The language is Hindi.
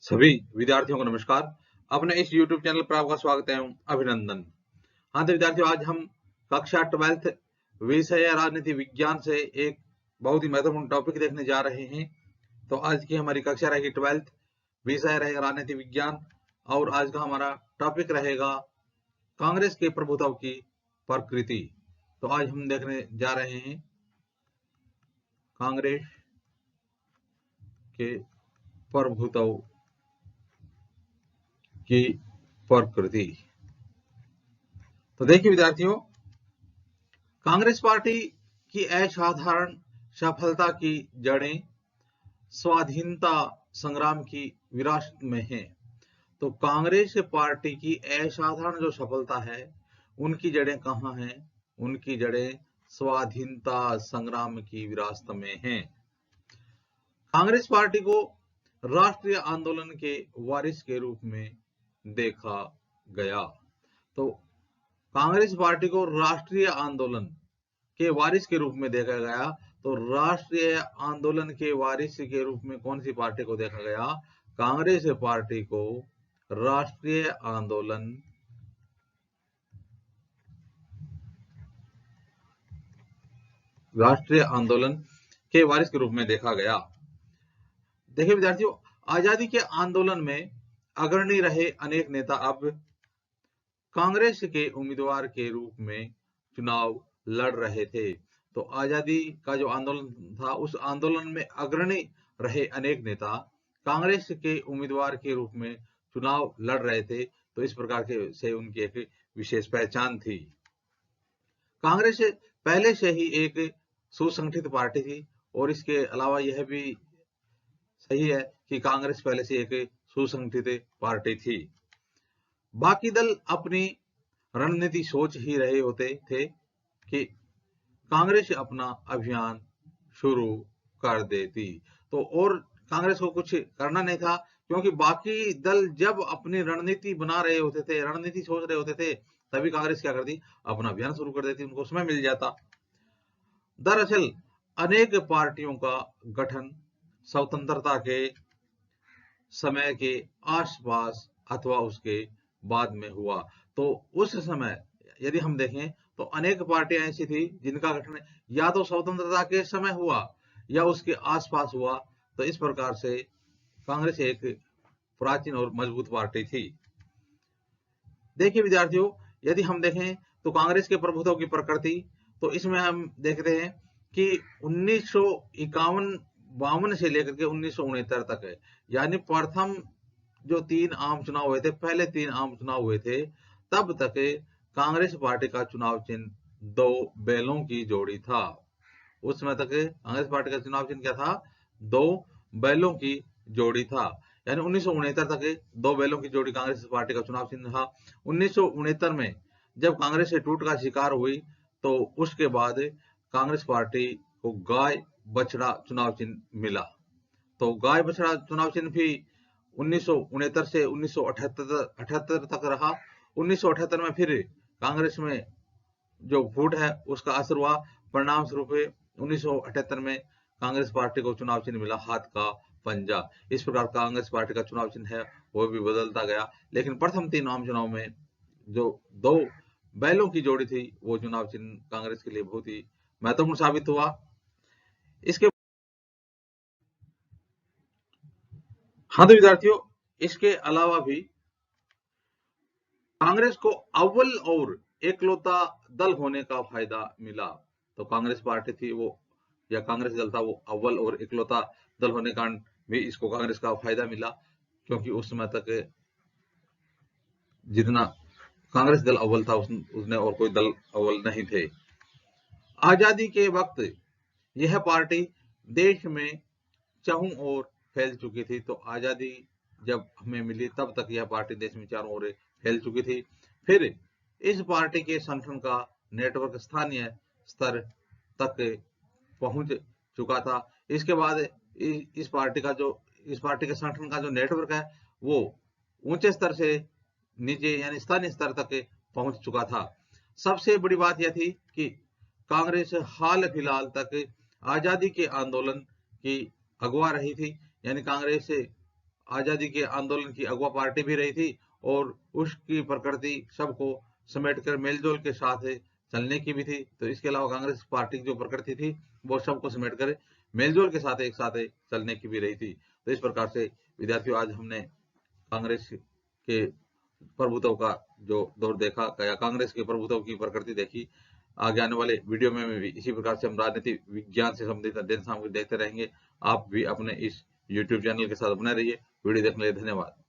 सभी विद्यार्थियों को नमस्कार। अपने इस YouTube चैनल पर आपका स्वागत है एवं अभिनंदन। हाँ तो विद्यार्थियों, आज हम कक्षा 12th विषय राजनीति विज्ञान से एक बहुत ही महत्वपूर्ण टॉपिक देखने जा रहे हैं। तो आज की हमारी कक्षा रहेगी 12th, विषय रहेगा राजनीति विज्ञान और आज का हमारा टॉपिक रहेगा कांग्रेस के प्रभुत्व की प्रकृति। तो आज हम देखने जा रहे हैं कांग्रेस के प्रभुत्व की प्रकृति। तो देखिए विद्यार्थियों, कांग्रेस पार्टी की असाधारण सफलता की जड़ें स्वाधीनता संग्राम की विरासत में हैं। तो कांग्रेस पार्टी की असाधारण जो सफलता है उनकी जड़ें कहाँ हैं? उनकी जड़ें स्वाधीनता संग्राम की विरासत में हैं। कांग्रेस पार्टी को राष्ट्रीय आंदोलन के वारिस के रूप में देखा गया। तो कांग्रेस पार्टी को राष्ट्रीय आंदोलन के वारिस के रूप में देखा गया। तो राष्ट्रीय आंदोलन के वारिस के रूप में कौन सी पार्टी को देखा गया? कांग्रेस पार्टी को राष्ट्रीय आंदोलन के वारिस के रूप में देखा गया। देखिए विद्यार्थियों, आजादी के आंदोलन में अग्रणी रहे अनेक नेता अब कांग्रेस के उम्मीदवार के रूप में चुनाव लड़ रहे थे। तो आजादी का जो आंदोलन था उस आंदोलन में अग्रणी रहे अनेक नेता कांग्रेस के उम्मीदवार के रूप में चुनाव लड़ रहे थे। तो इस प्रकार के से उनकी एक विशेष पहचान थी। कांग्रेस पहले से ही एक सुसंगठित पार्टी थी और इसके अलावा यह भी सही है कि कांग्रेस पहले से एक सुसंगठित पार्टी थी। बाकी दल अपनी रणनीति सोच ही रहे होते थे कि कांग्रेस अपना अभियान शुरू कर देती। तो और कांग्रेस को कुछ करना नहीं था, क्योंकि बाकी दल जब अपनी रणनीति बना रहे होते थे, रणनीति सोच रहे होते थे, तभी कांग्रेस क्या करती? अपना अभियान शुरू कर देती, उनको समय मिल जाता। दरअसल अनेक पार्टियों का गठन स्वतंत्रता के समय के आसपास अथवा उसके बाद में हुआ। तो उस समय यदि हम देखें तो अनेक पार्टियां ऐसी थी जिनका गठन या तो स्वतंत्रता के समय हुआ या उसके आसपास हुआ। तो इस प्रकार से कांग्रेस एक प्राचीन और मजबूत पार्टी थी। देखिए विद्यार्थियों, यदि हम देखें तो कांग्रेस के प्रभुत्व की प्रकृति, तो इसमें हम देखते हैं कि 1951-52 से लेकर के 1969 तक है, यानी प्रथम जो 3 आम चुनाव हुए थे, पहले 3 आम चुनाव हुए थे, तब तक कांग्रेस पार्टी का चुनाव चिन्ह 2 बैलों की जोड़ी था। उस समय तक कांग्रेस पार्टी का चुनाव चिन्ह क्या था? 2 बैलों की जोड़ी था। यानी 1969 तक 2 बैलों की जोड़ी कांग्रेस पार्टी का चुनाव चिन्ह था। 1969 में जब कांग्रेस से टूट का शिकार हुई तो उसके बाद कांग्रेस पार्टी को गाय बछड़ा चुनाव चिन्ह मिला। तो गाय बछड़ा चुनाव चिन्ह भी 1969 से 1978 तक रहा। 1978 में फिर कांग्रेस में जो फूट है उसका असर हुआ। परिणाम स्वरूप 1978 में कांग्रेस पार्टी को चुनाव चिन्ह मिला हाथ का पंजा। इस प्रकार कांग्रेस पार्टी का चुनाव चिन्ह है वो भी बदलता गया, लेकिन प्रथम 3 आम चुनाव में जो 2 बैलों की जोड़ी थी वो चुनाव चिन्ह कांग्रेस के लिए बहुत ही महत्वपूर्ण साबित हुआ। इसके हाँ तो विद्यार्थियों, इसके अलावा भी कांग्रेस को अव्वल और एकलौता दल होने का फायदा मिला। तो कांग्रेस पार्टी थी वो या कांग्रेस दल था वो अव्वल और एकलौता दल होने के कारण भी इसको कांग्रेस का फायदा मिला, क्योंकि उस समय तक जितना कांग्रेस दल अव्वल था उसने और कोई दल अव्वल नहीं थे। आजादी के वक्त यह पार्टी देश में चारों ओर फैल चुकी थी। तो आजादी जब हमें मिली तब तक यह पार्टी देश में चारों ओर फैल चुकी थी। फिर इस पार्टी के संगठन का नेटवर्क स्थानीय स्तर तक पहुंच चुका था। इसके बाद इस पार्टी के संगठन का जो नेटवर्क है वो ऊंचे स्तर से नीचे यानी स्थानीय स्तर तक पहुंच चुका था। सबसे बड़ी बात यह थी कि कांग्रेस हाल फिलहाल तक आजादी के आंदोलन की अगवा रही थी, यानी कांग्रेस आजादी के आंदोलन की अगवा पार्टी भी रही थी और उसकी प्रकृति सबको समेटकर मेलजोल के साथ चलने की भी थी। तो इसके अलावा कांग्रेस पार्टी की जो प्रकृति थी वो सबको समेटकर मेलजोल के साथ एक साथ चलने की भी रही थी। तो इस प्रकार से विद्यार्थियों आज हमने कांग्रेस के प्रभुत्व का जो दौर देखा या कांग्रेस के प्रभुत्व की प्रकृति देखी। आगे आने वाले वीडियो में भी इसी प्रकार से हम राजनीति विज्ञान से संबंधित अध्ययन सामग्री देखते रहेंगे। आप भी अपने इस YouTube चैनल के साथ बने रहिए। वीडियो देखने के लिए धन्यवाद।